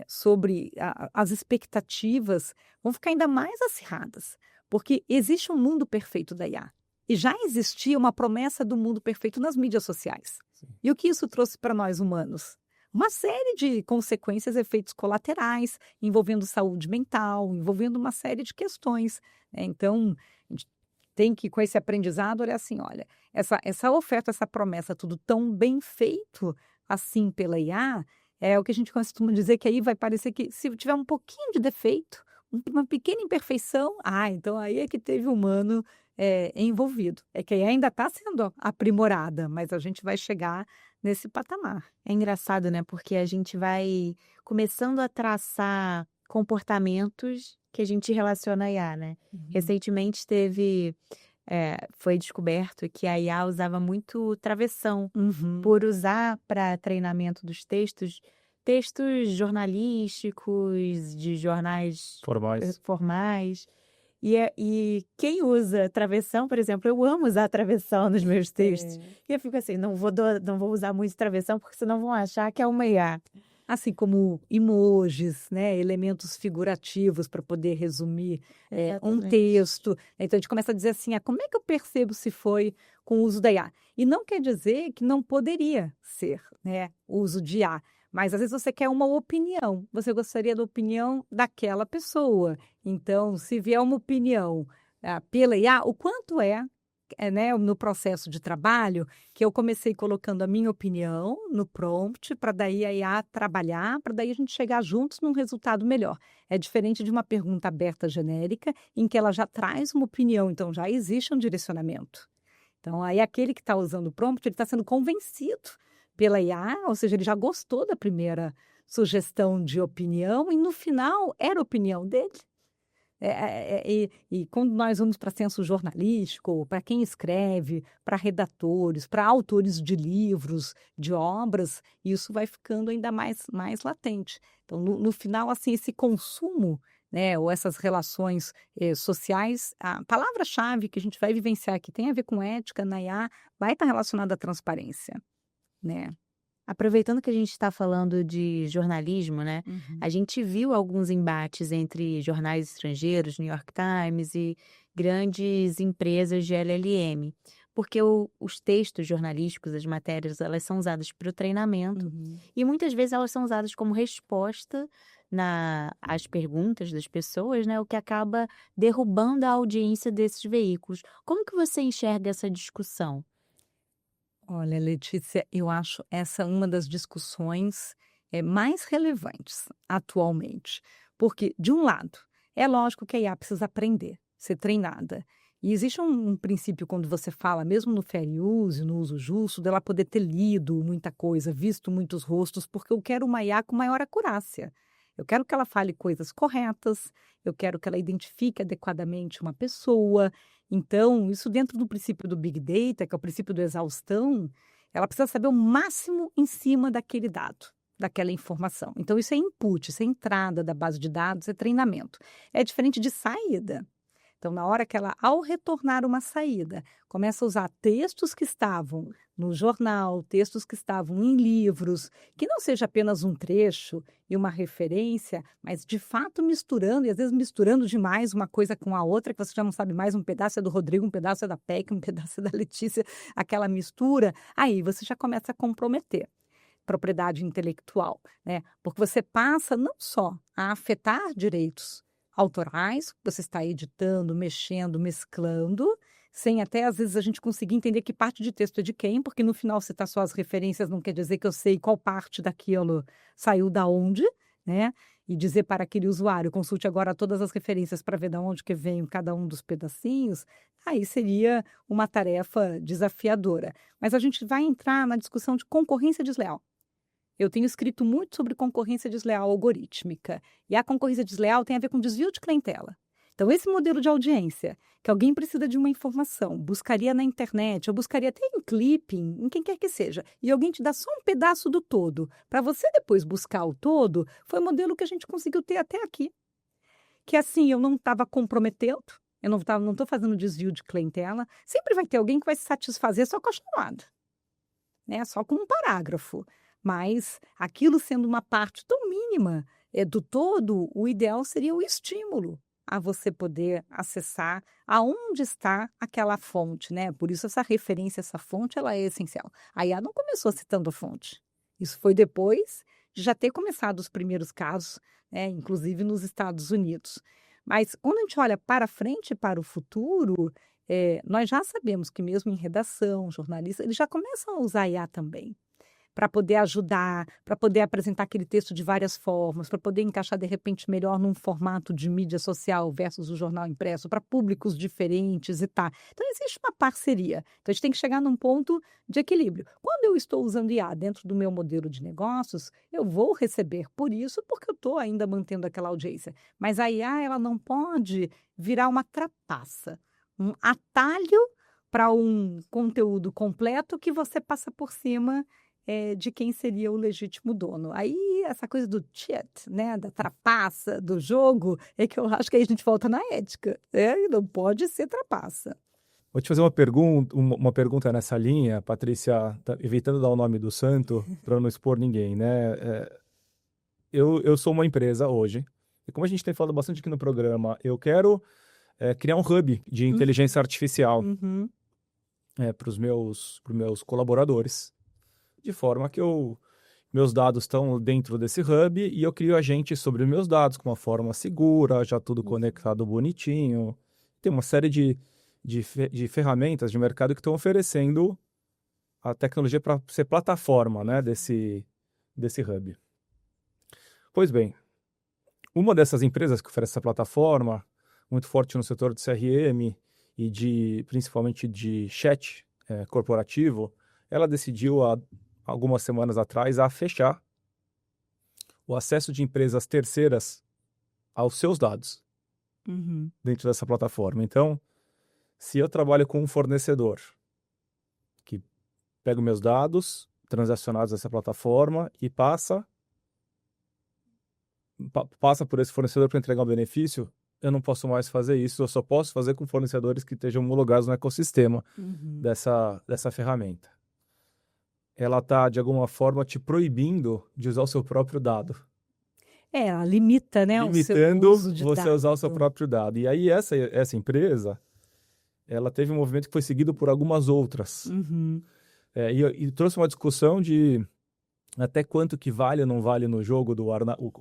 D: sobre as expectativas, vão ficar ainda mais acirradas. Porque existe um mundo perfeito da IA. E já existia uma promessa do mundo perfeito nas mídias sociais.
C: Sim.
D: E o que isso trouxe para nós humanos? Uma série de consequências, efeitos colaterais, envolvendo saúde mental, envolvendo uma série de questões. Então, a gente tem que, com esse aprendizado, olhar assim, olha, essa oferta, essa promessa, tudo tão bem feito assim pela IA, é o que a gente costuma dizer que aí vai parecer que se tiver um pouquinho de defeito, uma pequena imperfeição, então aí é que teve humano envolvido. É que aí ainda está sendo aprimorada, mas a gente vai chegar nesse patamar.
B: É engraçado, né? Porque a gente vai começando a traçar comportamentos que a gente relaciona à IA, né? Recentemente foi descoberto que a IA usava muito travessão, por usar para treinamento dos textos jornalísticos, de jornais formais. E quem usa travessão, por exemplo, eu amo usar travessão nos meus textos. E eu fico assim, não vou usar muito travessão, porque senão vão achar que é uma IA.
D: Assim como emojis, né, elementos figurativos para poder resumir um texto. Então, a gente começa a dizer assim, como é que eu percebo se foi com o uso da IA? E não quer dizer que não poderia ser, né, o uso de IA. Mas, às vezes, você quer uma opinião. Você gostaria da opinião daquela pessoa. Então, se vier uma opinião pela IA, o quanto né, no processo de trabalho, que eu comecei colocando a minha opinião no prompt, para daí a IA trabalhar, para daí a gente chegar juntos num resultado melhor. É diferente de uma pergunta aberta genérica, em que ela já traz uma opinião, então já existe um direcionamento. Então, aí aquele que está usando o prompt, ele está sendo convencido pela IA, ou seja, ele já gostou da primeira sugestão de opinião e no final era a opinião dele. E quando nós vamos para senso jornalístico, para quem escreve, para redatores, para autores de livros, de obras, isso vai ficando ainda mais latente. Então, no final, assim, esse consumo, né, ou essas relações sociais, a palavra-chave que a gente vai vivenciar que tem a ver com ética na IA vai estar relacionada à transparência, né?
B: Aproveitando que a gente está falando de jornalismo, né? A gente viu alguns embates entre jornais estrangeiros, New York Times e grandes empresas de LLM, porque os textos jornalísticos, as matérias, elas são usadas para o treinamento e muitas vezes elas são usadas como resposta às perguntas das pessoas, né? O que acaba derrubando a audiência desses veículos. Como que você enxerga essa discussão?
D: Olha, Letícia, eu acho essa uma das discussões mais relevantes atualmente. Porque, de um lado, é lógico que a IA precisa aprender, ser treinada. E existe um princípio quando você fala, mesmo no fair use, no uso justo, dela poder ter lido muita coisa, visto muitos rostos, porque eu quero uma IA com maior acurácia. Eu quero que ela fale coisas corretas, eu quero que ela identifique adequadamente uma pessoa. Então, isso dentro do princípio do Big Data, que é o princípio da exaustão, ela precisa saber o máximo em cima daquele dado, daquela informação. Então, isso é input, isso é entrada da base de dados, é treinamento. É diferente de saída. Então, na hora que ela, ao retornar uma saída, começa a usar textos que estavam no jornal, textos que estavam em livros, que não seja apenas um trecho e uma referência, mas de fato misturando, e às vezes misturando demais uma coisa com a outra, que você já não sabe mais, um pedaço é do Rodrigo, um pedaço é da Peck, um pedaço é da Letícia, aquela mistura, aí você já começa a comprometer propriedade intelectual, né? Porque você passa não só a afetar direitos autorais, você está editando, mexendo, mesclando, sem até às vezes a gente conseguir entender que parte de texto é de quem, porque no final citar só as referências não quer dizer que eu sei qual parte daquilo saiu da onde, né? e dizer para aquele usuário, consulte agora todas as referências para ver de onde que vem cada um dos pedacinhos, aí seria uma tarefa desafiadora. Mas a gente vai entrar na discussão de concorrência desleal. Eu tenho escrito muito sobre concorrência desleal algorítmica, e a concorrência desleal tem a ver com desvio de clientela. Então, esse modelo de audiência, que alguém precisa de uma informação, buscaria na internet, ou buscaria até em clipping, em quem quer que seja, e alguém te dá só um pedaço do todo, para você depois buscar o todo, foi o modelo que a gente conseguiu ter até aqui. Que assim, eu não estava comprometendo, eu não estou fazendo desvio de clientela, sempre vai ter alguém que vai se satisfazer só com a chamada, né? Só com um parágrafo. Mas aquilo sendo uma parte tão mínima do todo, o ideal seria o estímulo a você poder acessar aonde está aquela fonte, né? Por isso essa referência, essa fonte, ela é essencial. A IA não começou citando a fonte. Isso foi depois de já ter começado os primeiros casos, né? Inclusive nos Estados Unidos. Mas quando a gente olha para frente, para o futuro, nós já sabemos que mesmo em redação, jornalistas, eles já começam a usar a IA também, para poder ajudar, para poder apresentar aquele texto de várias formas, para poder encaixar, de repente, melhor num formato de mídia social versus o jornal impresso, para públicos diferentes e tal. Então, existe uma parceria. Então, a gente tem que chegar num ponto de equilíbrio. Quando eu estou usando IA dentro do meu modelo de negócios, eu vou receber por isso, porque eu estou ainda mantendo aquela audiência. Mas a IA, ela não pode virar uma trapaça, um atalho para um conteúdo completo que você passa por cima de quem seria o legítimo dono. Aí, essa coisa do cheat, né, da trapaça, do jogo, é que eu acho que aí a gente volta na ética. Não pode ser trapaça.
C: Vou te fazer uma pergunta nessa linha, Patrícia, evitando dar o nome do santo, para não expor ninguém, né? Eu sou uma empresa hoje, e como a gente tem falado bastante aqui no programa, eu quero criar um hub de inteligência artificial para os meus colaboradores, de forma que meus dados estão dentro desse hub e eu crio agentes sobre os meus dados com uma forma segura, já tudo conectado bonitinho. Tem uma série de ferramentas de mercado que estão oferecendo a tecnologia para ser plataforma, né, desse hub. Pois bem, uma dessas empresas que oferece essa plataforma, muito forte no setor de CRM e principalmente de chat corporativo, ela decidiu algumas semanas atrás, a fechar o acesso de empresas terceiras aos seus dados dentro dessa plataforma. Então, se eu trabalho com um fornecedor que pega meus dados transacionados nessa plataforma e passa por esse fornecedor para entregar um benefício, eu não posso mais fazer isso, eu só posso fazer com fornecedores que estejam homologados no ecossistema dessa ferramenta. Ela está, de alguma forma, te proibindo de usar o seu próprio dado.
D: Ela limita, né,
C: limitando
D: o seu uso de
C: você
D: dado.
C: Usar o seu próprio dado. E aí, essa empresa, ela teve um movimento que foi seguido por algumas outras. E trouxe uma discussão de até quanto que vale ou não vale no jogo,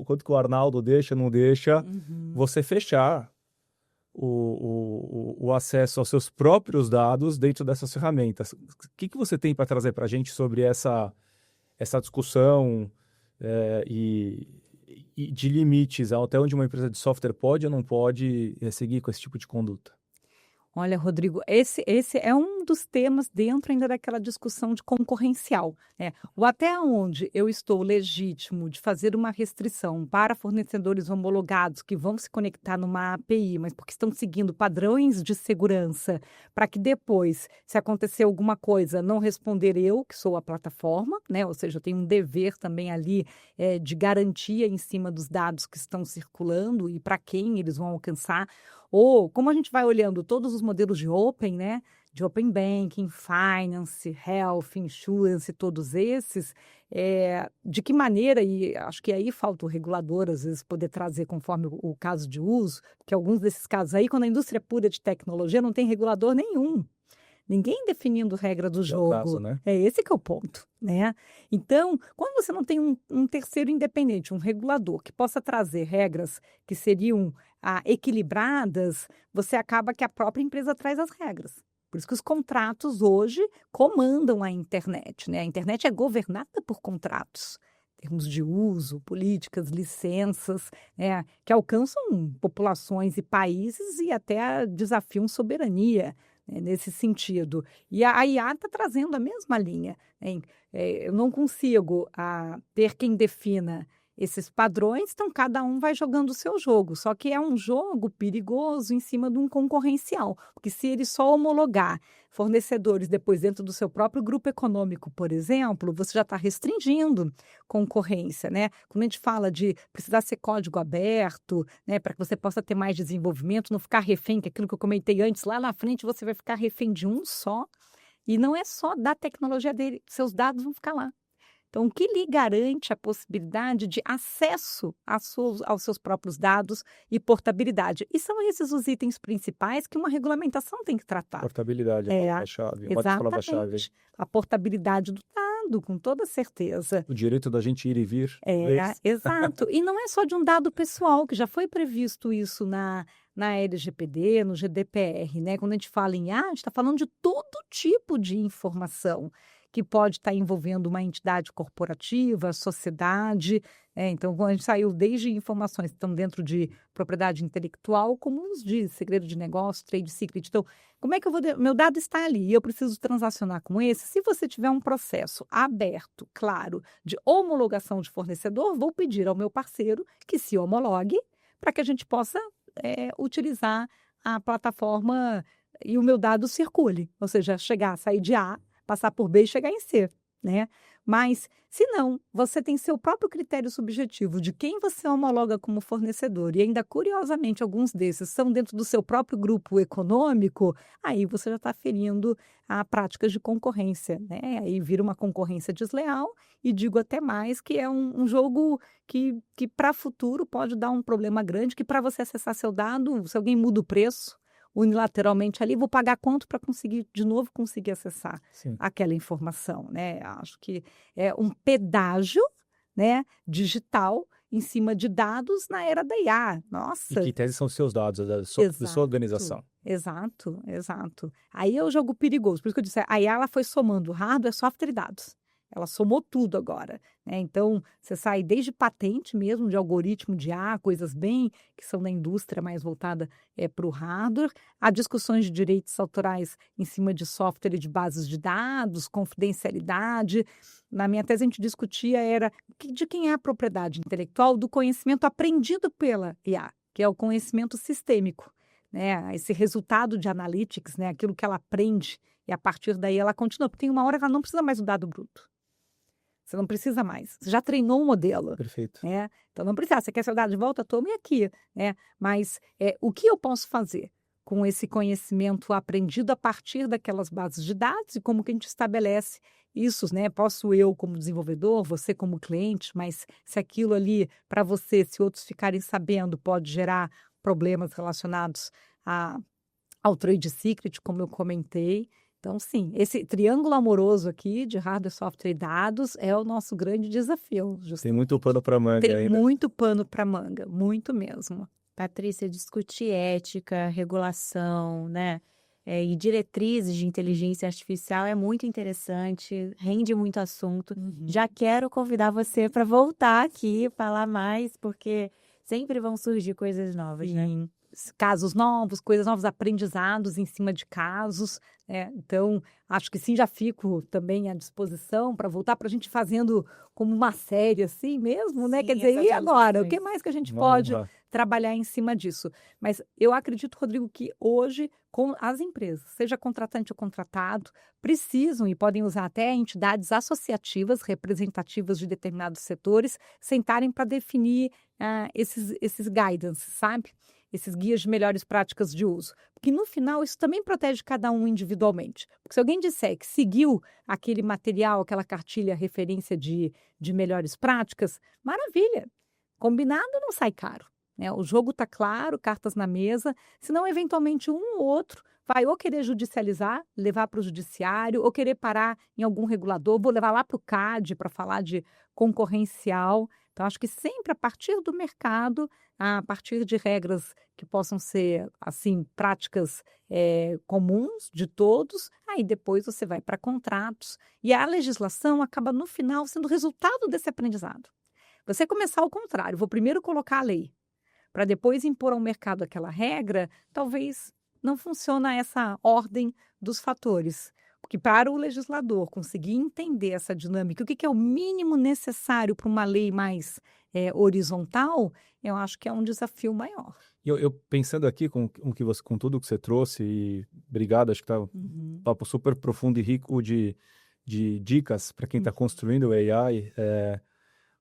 C: quanto que o Arnaldo deixa, não deixa, você fechar o acesso aos seus próprios dados dentro dessas ferramentas. O que você tem para trazer para a gente sobre essa discussão e de limites, até onde uma empresa de software pode ou não pode seguir com esse tipo de conduta?
D: Olha, Rodrigo, esse é um dos temas dentro ainda daquela discussão de concorrencial, né? O até onde eu estou legítimo de fazer uma restrição para fornecedores homologados que vão se conectar numa API, mas porque estão seguindo padrões de segurança, para que depois, se acontecer alguma coisa, não responder eu, que sou a plataforma, né? Ou seja, eu tenho um dever também ali de garantia em cima dos dados que estão circulando e para quem eles vão alcançar. Ou, como a gente vai olhando todos os modelos de Open, né? De Open Banking, Finance, Health, Insurance, todos esses, de que maneira, e acho que aí falta o regulador, às vezes, poder trazer conforme o caso de uso, porque alguns desses casos aí, quando a indústria é pura de tecnologia, não tem regulador nenhum. Ninguém definindo regra do jogo.
C: É o caso, né?
D: Esse que é o ponto, né? Então, quando você não tem um terceiro independente, um regulador que possa trazer regras que seriam equilibradas, você acaba que a própria empresa traz as regras. Por isso que os contratos hoje comandam a internet, né? A internet é governada por contratos. termos de uso, políticas, licenças, né, que alcançam populações e países e até desafiam soberania, né, nesse sentido. E a IA está trazendo a mesma linha, né? Eu não consigo ter quem defina esses padrões, então cada um vai jogando o seu jogo. Só que é um jogo perigoso em cima de um concorrencial, porque se ele só homologar fornecedores depois dentro do seu próprio grupo econômico, por exemplo, você já está restringindo concorrência, né? Quando a gente fala de precisar ser código aberto, né, para que você possa ter mais desenvolvimento, não ficar refém, que é aquilo que eu comentei antes, lá na frente você vai ficar refém de um só, e não é só da tecnologia dele, seus dados vão ficar lá. Então, o que lhe garante a possibilidade de acesso aos seus próprios dados e portabilidade? E são esses os itens principais que uma regulamentação tem que tratar.
C: Portabilidade, a palavra-chave. Uma das palavras-chave.
D: Exatamente. A portabilidade do dado, com toda certeza.
C: O direito da gente ir e vir.
D: Exato. E não é só de um dado pessoal, que já foi previsto isso na LGPD, no GDPR, né? Quando a gente fala em a gente está falando de todo tipo de informação que pode estar envolvendo uma entidade corporativa, sociedade. Então, quando a gente saiu desde informações que estão dentro de propriedade intelectual, como os de segredo de negócio, trade secret. Então, como é que eu vou... Meu dado está ali e eu preciso transacionar com esse? Se você tiver um processo aberto, claro, de homologação de fornecedor, vou pedir ao meu parceiro que se homologue para que a gente possa utilizar a plataforma e o meu dado circule. Ou seja, sair de A, passar por B e chegar em C, né? Mas, se não, você tem seu próprio critério subjetivo de quem você homologa como fornecedor e ainda, curiosamente, alguns desses são dentro do seu próprio grupo econômico, aí você já está ferindo a práticas de concorrência, né? Aí vira uma concorrência desleal e digo até mais que é um jogo que para futuro pode dar um problema grande, que para você acessar seu dado, se alguém muda o preço, unilateralmente ali, vou pagar quanto para conseguir acessar aquela informação, né? Acho que é um pedágio, né, digital em cima de dados na era da IA. Nossa!
C: E que em tese são seus dados, da sua organização.
D: Exato. Aí é o jogo perigoso. Por isso que eu disse, a IA ela foi somando hardware, software e dados. Ela somou tudo agora, né? Então, você sai desde patente mesmo, de algoritmo de IA, coisas bem que são da indústria mais voltada para o hardware, há discussões de direitos autorais em cima de software e de bases de dados, confidencialidade. Na minha tese, a gente discutia de quem é a propriedade intelectual do conhecimento aprendido pela IA, que é o conhecimento sistêmico, né? Esse resultado de analytics, né? Aquilo que ela aprende e a partir daí ela continua, porque tem uma hora que ela não precisa mais do dado bruto. Você não precisa mais. Você já treinou um modelo.
C: Perfeito.
D: Né? Então, não precisa. Você quer seu dado de volta? Tome aqui. Né? Mas o que eu posso fazer com esse conhecimento aprendido a partir daquelas bases de dados e como que a gente estabelece isso, né? Posso eu como desenvolvedor, você como cliente, mas se aquilo ali, para você, se outros ficarem sabendo, pode gerar problemas relacionados ao trade secret, como eu comentei. Então, sim, esse triângulo amoroso aqui de hardware, software e dados é o nosso grande desafio.
C: Tem muito pano para manga ainda.
D: Tem muito pano para manga, muito mesmo.
B: Patrícia, discutir ética, regulação, né? E diretrizes de inteligência artificial é muito interessante, rende muito assunto. Já quero convidar você para voltar aqui, falar mais, porque sempre vão surgir coisas novas, né?
D: Casos novos, coisas novas, aprendizados em cima de casos, né? Então, acho que sim, já fico também à disposição para voltar para a gente fazendo como uma série assim mesmo, né?
B: Sim,
D: Quer dizer, e agora? O que mais que a gente pode trabalhar em cima disso? Mas eu acredito, Rodrigo, que hoje com as empresas, seja contratante ou contratado, precisam e podem usar até entidades associativas representativas de determinados setores, sentarem para definir esses guidance, sabe? Esses guias de melhores práticas de uso. Porque, no final, isso também protege cada um individualmente. Porque se alguém disser que seguiu aquele material, aquela cartilha referência de melhores práticas, maravilha. Combinado não sai caro, né? O jogo está claro, cartas na mesa, senão, eventualmente, um ou outro vai ou querer judicializar, levar para o judiciário, ou querer parar em algum regulador, vou levar lá para o CAD para falar de concorrencial. Então, acho que sempre a partir do mercado, a partir de regras que possam ser, assim, práticas comuns de todos, aí depois você vai para contratos. E a legislação acaba, no final, sendo resultado desse aprendizado. Você começar ao contrário, vou primeiro colocar a lei, para depois impor ao mercado aquela regra, talvez não funciona essa ordem dos fatores. Porque para o legislador conseguir entender essa dinâmica, o que é o mínimo necessário para uma lei mais horizontal, eu acho que é um desafio maior.
C: Eu pensando aqui com tudo que você trouxe, e obrigado, acho que tá um papo super profundo e rico de dicas para quem está construindo o AI.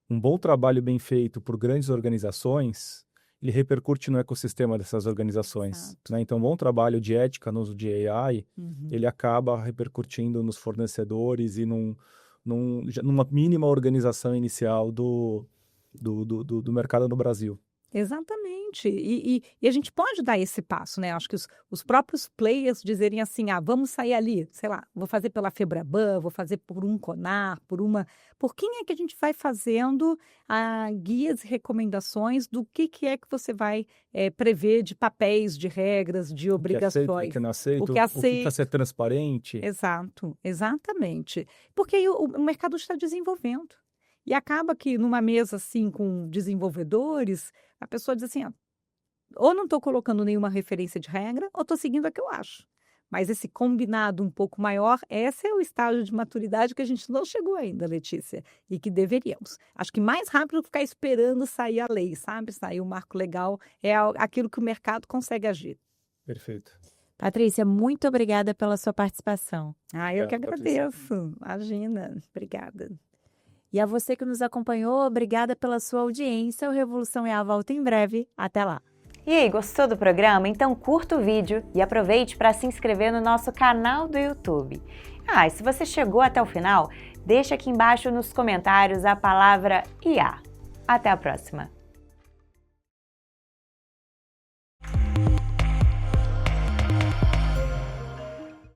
C: Um bom trabalho bem feito por grandes organizações, ele repercute no ecossistema dessas organizações. Né? Então, um bom trabalho de ética no uso de AI, ele acaba repercutindo nos fornecedores e numa mínima organização inicial do mercado no Brasil.
D: Exatamente. E a gente pode dar esse passo, né? Acho que os próprios players dizerem assim, vamos sair ali, sei lá, vou fazer pela Febraban, vou fazer por um CONAR, por quem é que a gente vai fazendo guias e recomendações do que é que você vai prever de papéis, de regras, de obrigações.
C: O que não aceita, o que precisa ser transparente.
D: Exato, exatamente. Porque aí o mercado está desenvolvendo. E acaba que numa mesa assim com desenvolvedores, a pessoa diz assim, ou não estou colocando nenhuma referência de regra, ou estou seguindo a que eu acho. Mas esse combinado um pouco maior, esse é o estágio de maturidade que a gente não chegou ainda, Letícia, e que deveríamos. Acho que mais rápido ficar esperando sair a lei, sabe? Sair o marco legal, é aquilo que o mercado consegue agir.
C: Perfeito.
B: Patrícia, muito obrigada pela sua participação.
D: Eu que agradeço. Imagina. Obrigada.
B: E a você que nos acompanhou, obrigada pela sua audiência. O Revolução EA volta em breve. Até lá. E aí, gostou do programa? Então curta o vídeo e aproveite para se inscrever no nosso canal do YouTube. E se você chegou até o final, deixa aqui embaixo nos comentários a palavra IA. Até a próxima!